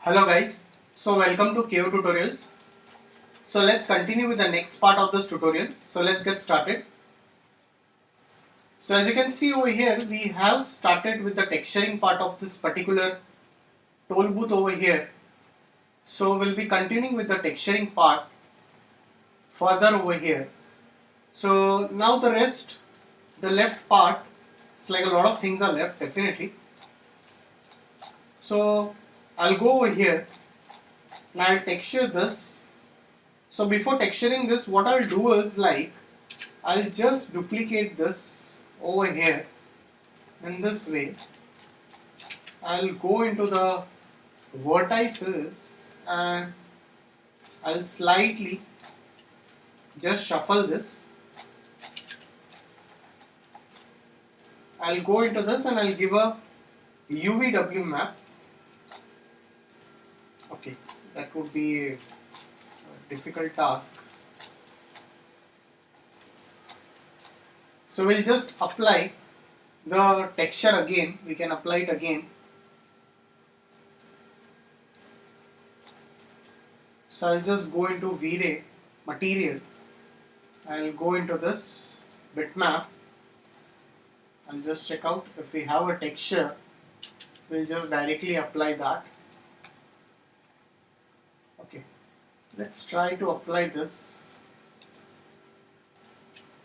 Hello guys, so welcome to KO Tutorials. So let's continue with the next part of this tutorial. So let's get started. So as you can see over here, we have started with the texturing part of this particular toll booth over here. So we'll be continuing with the texturing part further over here. So now the rest, the left part, it's like a lot of things are left definitely. So I'll go over here and I'll texture this. So before texturing this, what I'll do is like I'll just duplicate this over here in this way. I'll go into the vertices and I'll slightly just shuffle this. I'll go into this and I'll give a UVW map. Okay, that would be a difficult task. So we'll just apply the texture again. We can apply it again. So I'll just go into Vray material. I'll go into this bitmap. I'll just check out if we have a texture. We'll just directly apply that. Okay, let's try to apply this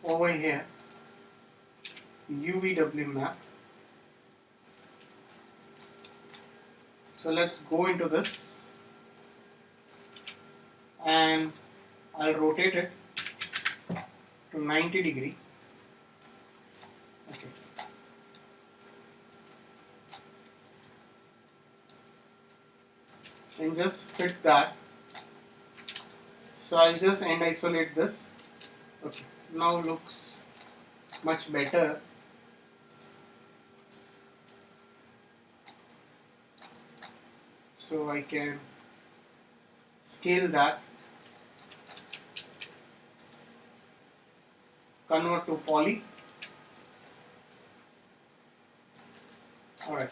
over here. UVW map. So let's go into this and I'll rotate it to 90 degree. Okay. And just fit that. So I'll just end isolate this. Okay, now looks much better. So I can scale that, convert to poly. Alright.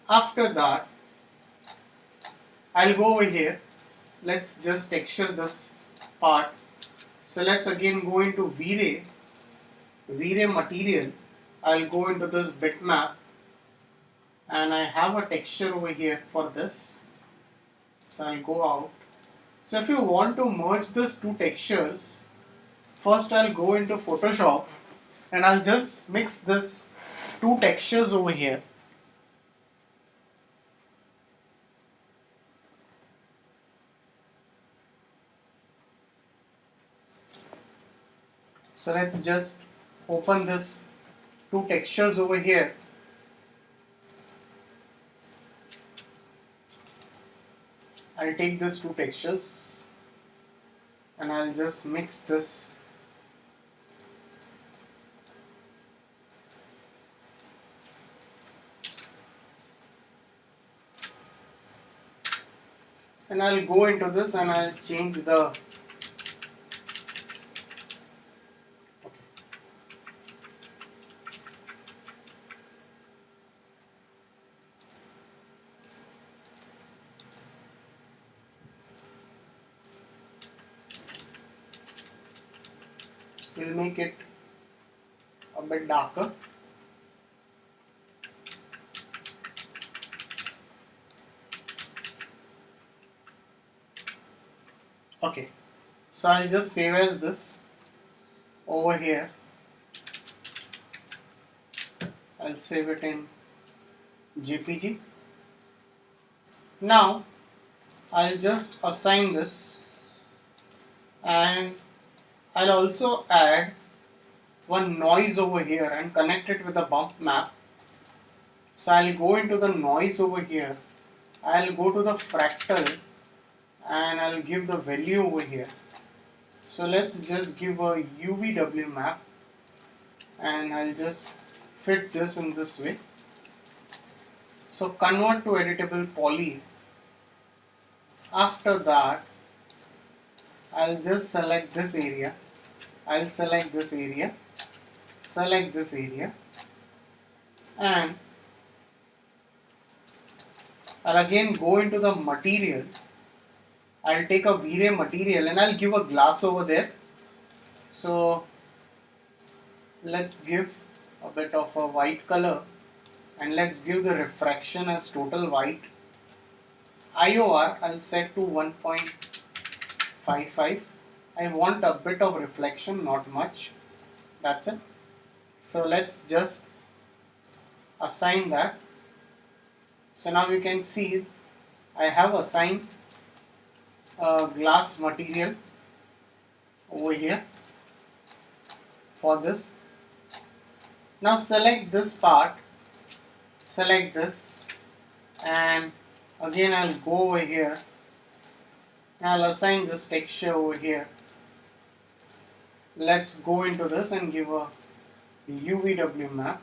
After that, I'll go over here. Let's just texture this part. So let's again go into Vray material. I'll go into this bitmap and I have a texture over here for this. So I'll go out. So if you want to merge these two textures, first I'll go into Photoshop and I'll just mix this two textures over here. So let's just open this two textures over here. I'll take these two textures and I'll just mix this. And I'll go into this and I'll change the we'll make it a bit darker. Okay, so I'll just save as this over here. I'll save it in JPG. Now I'll just assign this and I'll also add one noise over here and connect it with a bump map. So I'll go into the noise over here. I'll go to the fractal and I'll give the value over here. So let's just give a UVW map and I'll just fit this in this way. So convert to editable poly. After that, I'll just select this area. I'll select this area, select this area, and I'll again go into the material. I'll take a Vray material and I'll give a glass over there. So let's give a bit of a white color and let's give the refraction as total white. IOR I'll set to 1.55. I want a bit of reflection, not much. That's it. So let's just assign that. So now you can see I have assigned a glass material over here for this. Now select this part, select this, and again I'll go over here. I'll assign this texture over here. Let's go into this and give a UVW map.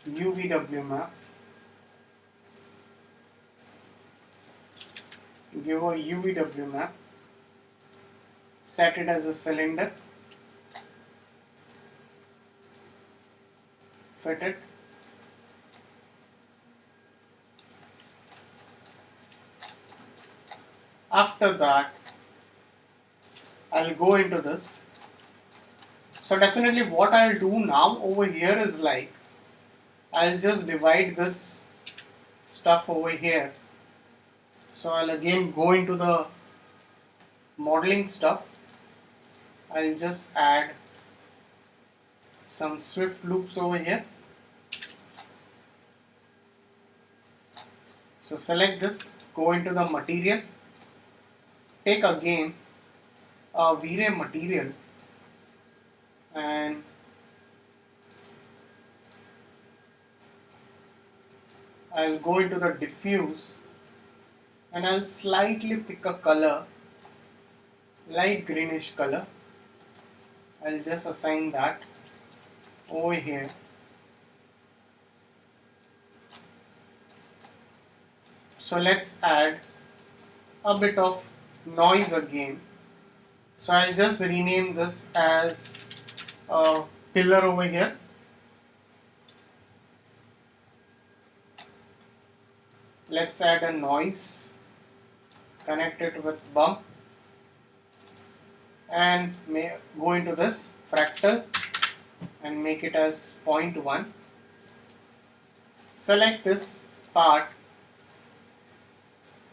UVW map. Give a UVW map. Set it as a cylinder. Fit it. After that, I'll go into this. So definitely what I'll do now over here is like, I'll just divide this stuff over here. So I'll again go into the modeling stuff. I'll just add some swift loops over here. So select this, go into the material, take again a Vray material and I'll go into the diffuse and I'll slightly pick a color, light greenish color. I'll just assign that over here. So let's add a bit of noise again. So I'll just rename this as a pillar over here. Let's add a noise, connect it with bump and go into this fractal and make it as 0.1. Select this part,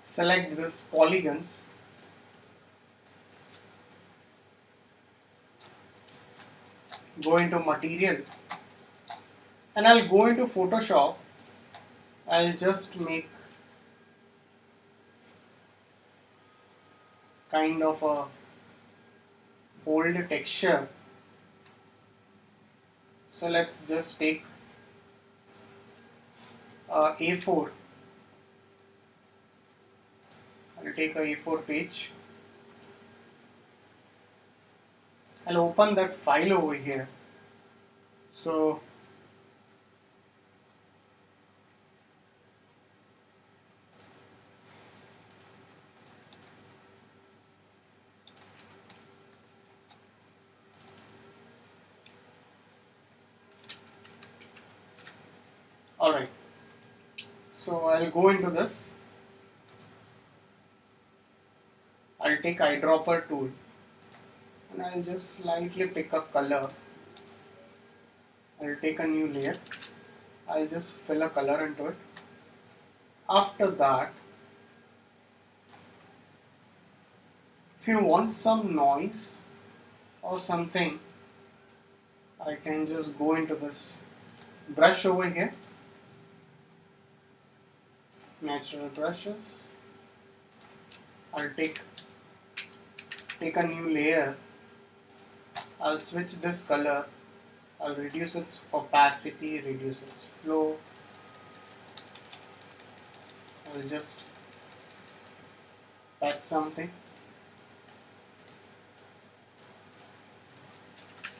select this polygons, go into material and I'll go into Photoshop. I'll just make kind of a bold texture. So let's just take A4. I'll take a A4 page. I'll open that file over here. So alright, so I'll go into this. I'll take eyedropper tool and I'll just slightly pick a color. I'll take a new layer. I'll just fill a color into it. After that, if you want some noise or something, I can just go into this brush over here. Natural brushes. I'll take a new layer. I'll switch this color. I'll reduce its opacity, reduce its flow. I'll just patch something.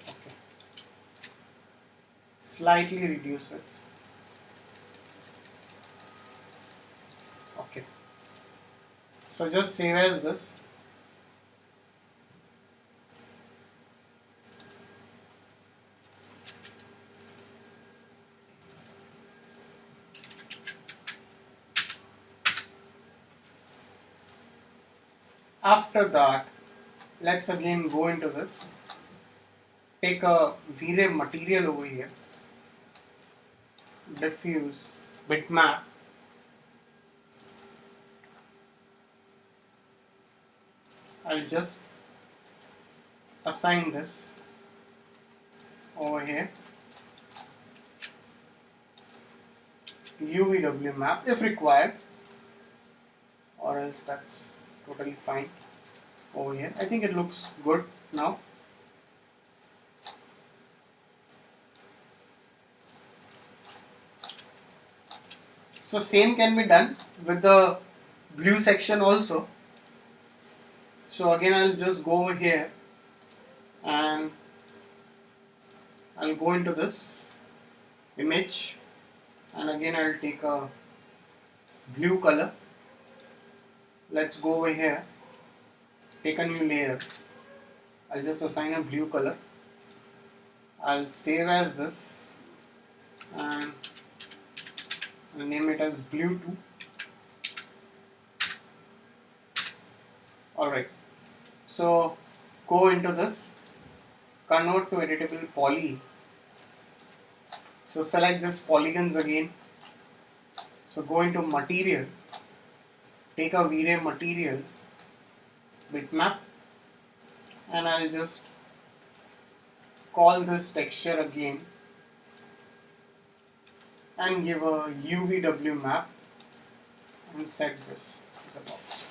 Okay. Slightly reduce it. Okay. So just save as this. After that, let's again go into this. Take a Vray material over here, diffuse bitmap. I'll just assign this over here. UVW map if required, or else that's totally fine over here. I think it looks good now. So same can be done with the blue section also. So again I'll just go over here and I'll go into this image, and again I'll take a blue color. Let's go over here, take a new layer. I'll just assign a blue color. I'll save as this and I'll name it as blue 2. Alright, so go into this, convert to editable poly. So select this polygons again. So go into material, take a Vray material bitmap, and I'll just call this texture again and give a UVW map and set this as a box.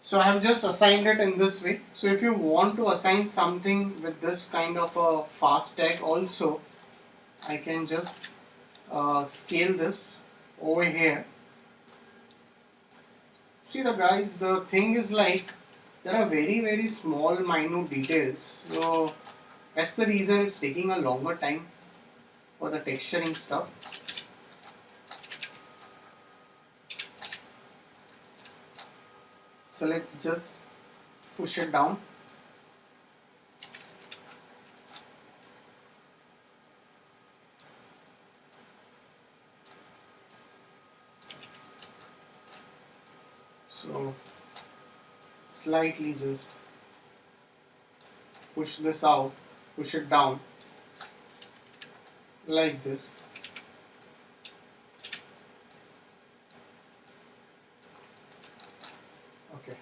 So I have just assigned it in this way. So if you want to assign something with this kind of a fast tag also, I can just scale this over here. See guys, the thing is like there are very small minute details. So that's the reason it's taking a longer time for the texturing stuff. So let's just push it down. So slightly just push this out, push it down like this. Okay,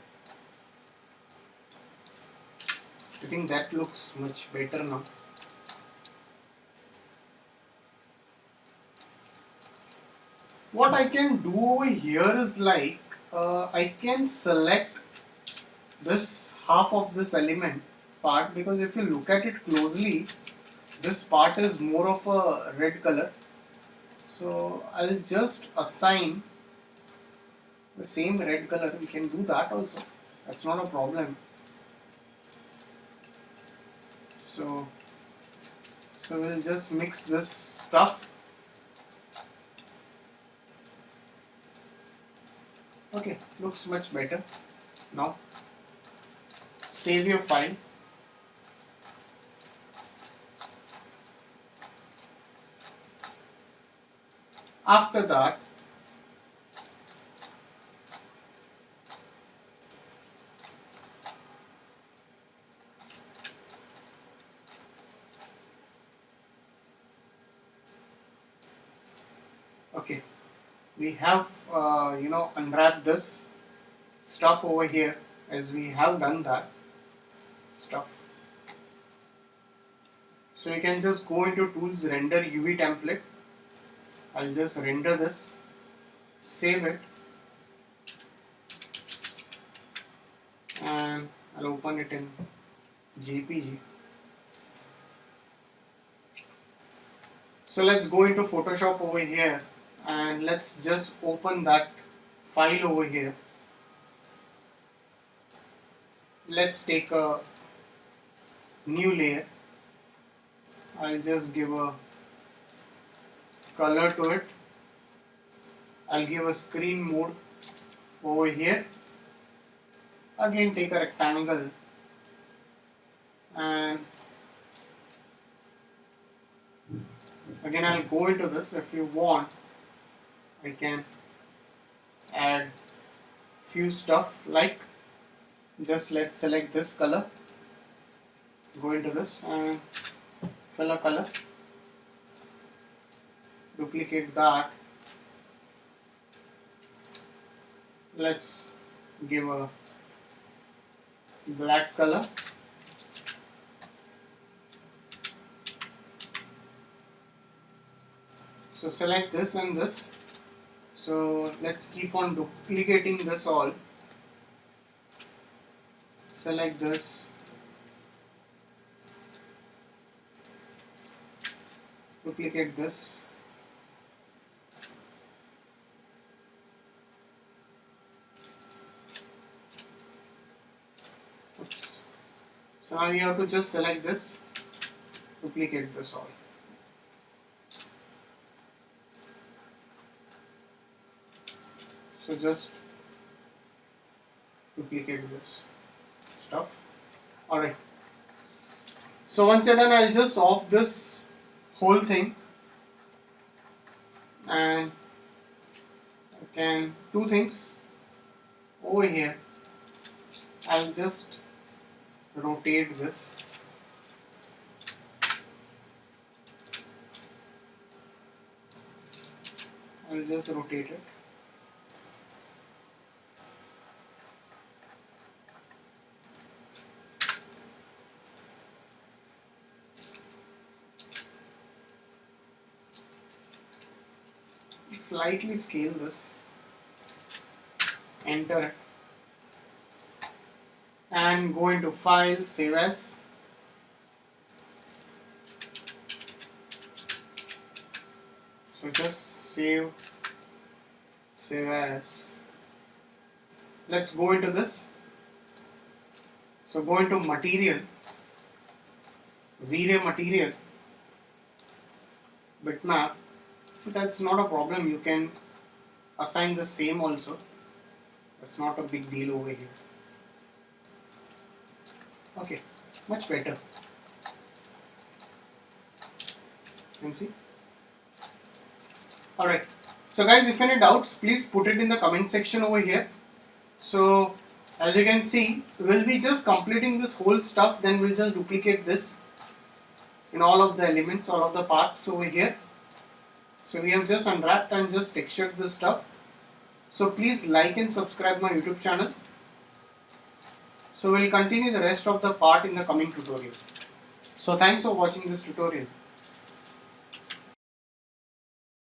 I think that looks much better now. What I can do over here is like I can select this half of this element part, because if you look at it closely, this part is more of a red color. So I'll just assign the same red color. We can do that also, that's not a problem. So we'll just mix this stuff. Okay, looks much better now. Save your file. After that, okay, we have unwrapped this stuff over here, as we have done that stuff. So you can just go into tools, render UV template. I'll just render this, save it, and I'll open it in JPG. So let's go into Photoshop over here and let's just open that file over here. Let's take a new layer. I'll just give a color to it. I'll give a screen mode over here. Again take a rectangle and again I'll go into this. If you want, I can add few stuff like just let's select this color, go into this and fill a color, duplicate that, let's give a black color, so select this and this, so let's keep on duplicating this all, select this, duplicate this, oops. So now you have to just select this, duplicate this all. So just duplicate this stuff. Alright. So once you're done, I'll just off this whole thing and I can two things over here. I'll just rotate this. I'll just rotate it. Slightly scale this, enter it, and go into File, Save As. So just save as. Let's go into this. So go into Material, Vray Material, Bitmap. So that's not a problem, you can assign the same also, that's not a big deal over here. Okay, much better. You can see. Alright, so guys, if any doubts, please put it in the comment section over here. So as you can see, we'll be just completing this whole stuff, then we'll just duplicate this in all of the elements, all of the parts over here. So we have just unwrapped and just textured this stuff. So please like and subscribe my YouTube channel. So we'll continue the rest of the part in the coming tutorial. So thanks for watching this tutorial.